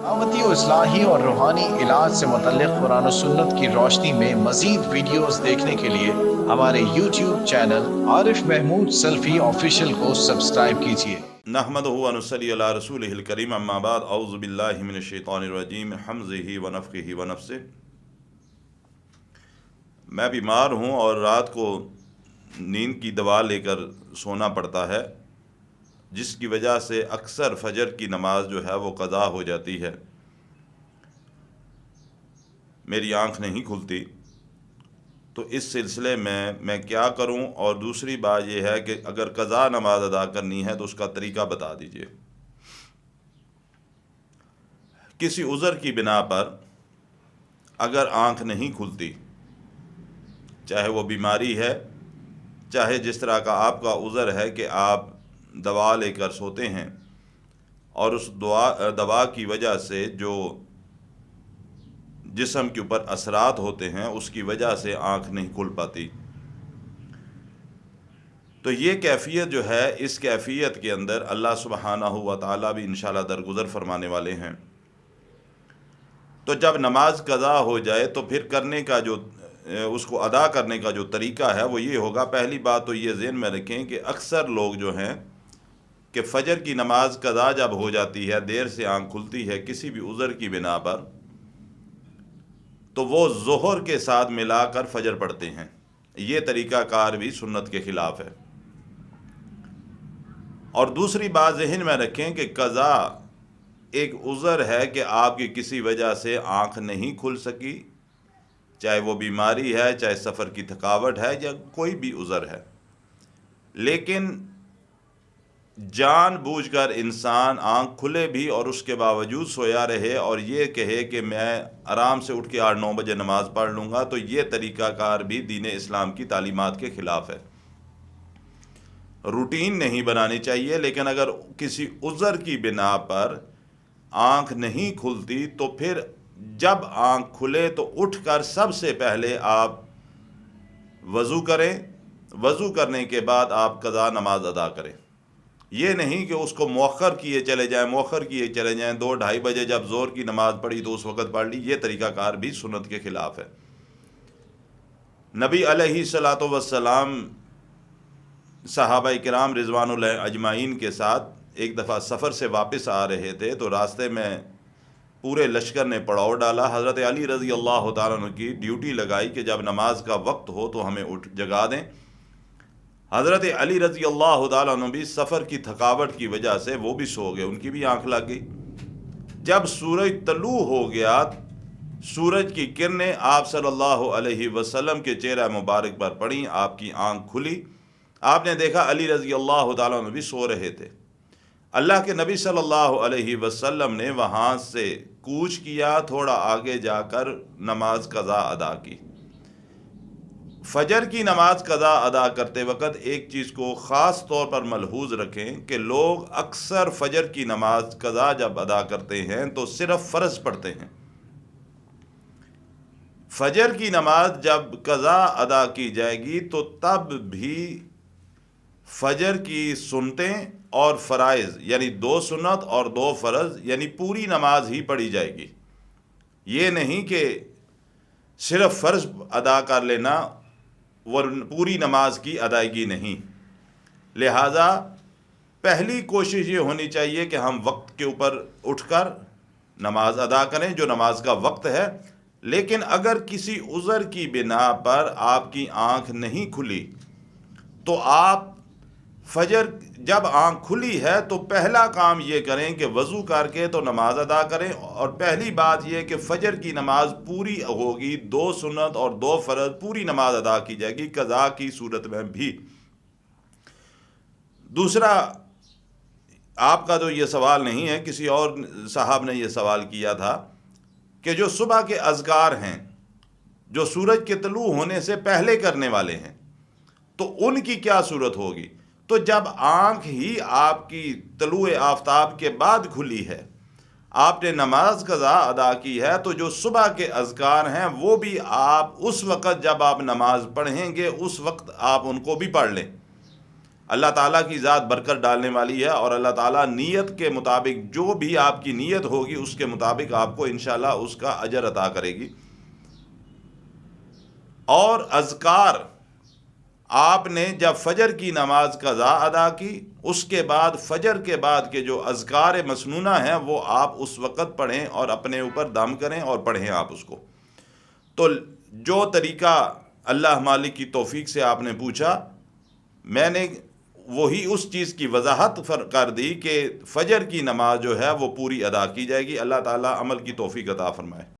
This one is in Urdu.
دعوتی و اصلاحی اور روحانی علاج سے متعلق قرآن و سنت کی روشنی میں مزید ویڈیوز دیکھنے کے لیے ہمارے یوٹیوب چینل عارف محمود سلفی آفیشیل کو سبسکرائب کیجیے۔ نحمدہ و نصلی علی رسولہ الکریم، اما بعد، اعوذ باللہ من الشیطان الرجیم، حمزہ و نفخہ و نفثہ۔ میں بیمار ہوں اور رات کو نیند کی دوا لے کر سونا پڑتا ہے، جس کی وجہ سے اکثر فجر کی نماز جو ہے وہ قضا ہو جاتی ہے، میری آنکھ نہیں کھلتی۔ تو اس سلسلے میں کیا کروں؟ اور دوسری بات یہ ہے کہ اگر قضا نماز ادا کرنی ہے تو اس کا طریقہ بتا دیجئے۔ کسی عذر کی بنا پر اگر آنکھ نہیں کھلتی، چاہے وہ بیماری ہے، چاہے جس طرح کا آپ کا عذر ہے کہ آپ دوا لے کر سوتے ہیں اور اس دوا کی وجہ سے جو جسم کے اوپر اثرات ہوتے ہیں اس کی وجہ سے آنکھ نہیں کھل پاتی، تو یہ کیفیت جو ہے، اس کیفیت کے اندر اللہ سبحانہ و تعالیٰ بھی انشاءاللہ درگزر فرمانے والے ہیں۔ تو جب نماز قضا ہو جائے تو پھر کرنے کا جو اس کو ادا کرنے کا جو طریقہ ہے وہ یہ ہوگا۔ پہلی بات تو یہ ذہن میں رکھیں کہ اکثر لوگ جو ہیں کہ فجر کی نماز قضا جب ہو جاتی ہے، دیر سے آنکھ کھلتی ہے کسی بھی عذر کی بنا پر، تو وہ ظہر کے ساتھ ملا کر فجر پڑھتے ہیں۔ یہ طریقہ کار بھی سنت کے خلاف ہے۔ اور دوسری بات ذہن میں رکھیں کہ قضا ایک عذر ہے کہ آپ کی کسی وجہ سے آنکھ نہیں کھل سکی، چاہے وہ بیماری ہے، چاہے سفر کی تھکاوٹ ہے، یا کوئی بھی عذر ہے، لیکن جان بوجھ کر انسان آنکھ کھلے بھی اور اس کے باوجود سویا رہے اور یہ کہے کہ میں آرام سے اٹھ کے 8-9 بجے نماز پڑھ لوں گا، تو یہ طریقہ کار بھی دین اسلام کی تعلیمات کے خلاف ہے۔ روٹین نہیں بنانی چاہیے، لیکن اگر کسی عذر کی بنا پر آنکھ نہیں کھلتی تو پھر جب آنکھ کھلے تو اٹھ کر سب سے پہلے آپ وضو کریں، وضو کرنے کے بعد آپ قضا نماز ادا کریں۔ یہ نہیں کہ اس کو مؤخر کیے چلے جائیں 2-2:30 بجے جب ظہر کی نماز پڑھی تو اس وقت پڑھ لی۔ یہ طریقہ کار بھی سنت کے خلاف ہے۔ نبی علیہ الصلاۃ والسلام صحابہ کرام رضوان اللہ اجمعین کے ساتھ ایک دفعہ سفر سے واپس آ رہے تھے، تو راستے میں پورے لشکر نے پڑاؤ ڈالا۔ حضرت علی رضی اللہ تعالیٰ عنہ کی ڈیوٹی لگائی کہ جب نماز کا وقت ہو تو ہمیں اٹھ جگا دیں۔ حضرت علی رضی اللہ تعالیٰ عنہ بھی سفر کی تھکاوٹ کی وجہ سے وہ بھی سو گئے، ان کی بھی آنکھ لگ گئی۔ جب سورج طلوع ہو گیا، سورج کی کرنیں آپ صلی اللہ علیہ وسلم کے چہرہ مبارک پر پڑیں، آپ کی آنکھ کھلی، آپ نے دیکھا علی رضی اللہ تعالیٰ عنہ بھی سو رہے تھے۔ اللہ کے نبی صلی اللہ علیہ وسلم نے وہاں سے کوچ کیا، تھوڑا آگے جا کر نماز قضا ادا کی۔ فجر کی نماز قضا ادا کرتے وقت ایک چیز کو خاص طور پر ملحوظ رکھیں کہ لوگ اکثر فجر کی نماز قضا جب ادا کرتے ہیں تو صرف فرض پڑھتے ہیں۔ فجر کی نماز جب قضا ادا کی جائے گی تو تب بھی فجر کی سنتیں اور فرائض، یعنی 2 سنت اور 2 فرض، یعنی پوری نماز ہی پڑھی جائے گی۔ یہ نہیں کہ صرف فرض ادا کر لینا اور پوری نماز کی ادائیگی نہیں۔ لہٰذا پہلی کوشش یہ ہونی چاہیے کہ ہم وقت کے اوپر اٹھ کر نماز ادا کریں جو نماز کا وقت ہے، لیکن اگر کسی عذر کی بنا پر آپ کی آنکھ نہیں کھلی تو آپ فجر جب آنکھ کھلی ہے تو پہلا کام یہ کریں کہ وضو کر کے تو نماز ادا کریں، اور پہلی بات یہ کہ فجر کی نماز پوری ہوگی، 2 سنت اور 2 فرض پوری نماز ادا کی جائے گی قضا کی صورت میں بھی۔ دوسرا، آپ کا تو یہ سوال نہیں ہے، کسی اور صاحب نے یہ سوال کیا تھا کہ جو صبح کے اذکار ہیں جو سورج کے طلوع ہونے سے پہلے کرنے والے ہیں تو ان کی کیا صورت ہوگی؟ تو جب آنکھ ہی آپ کی طلوع آفتاب کے بعد کھلی ہے، آپ نے نماز قضا ادا کی ہے، تو جو صبح کے اذکار ہیں وہ بھی آپ اس وقت جب آپ نماز پڑھیں گے اس وقت آپ ان کو بھی پڑھ لیں۔ اللہ تعالیٰ کی ذات برکت ڈالنے والی ہے، اور اللہ تعالیٰ نیت کے مطابق جو بھی آپ کی نیت ہوگی اس کے مطابق آپ کو انشاءاللہ اس کا اجر عطا کرے گی۔ اور اذکار آپ نے جب فجر کی نماز قضا ادا کی، اس کے بعد فجر کے بعد کے جو اذکار مسنونہ ہیں وہ آپ اس وقت پڑھیں اور اپنے اوپر دم کریں اور پڑھیں آپ اس کو۔ تو جو طریقہ اللہ مالک کی توفیق سے آپ نے پوچھا، میں نے وہی اس چیز کی وضاحت کر دی کہ فجر کی نماز جو ہے وہ پوری ادا کی جائے گی۔ اللہ تعالیٰ عمل کی توفیق عطا فرمائے۔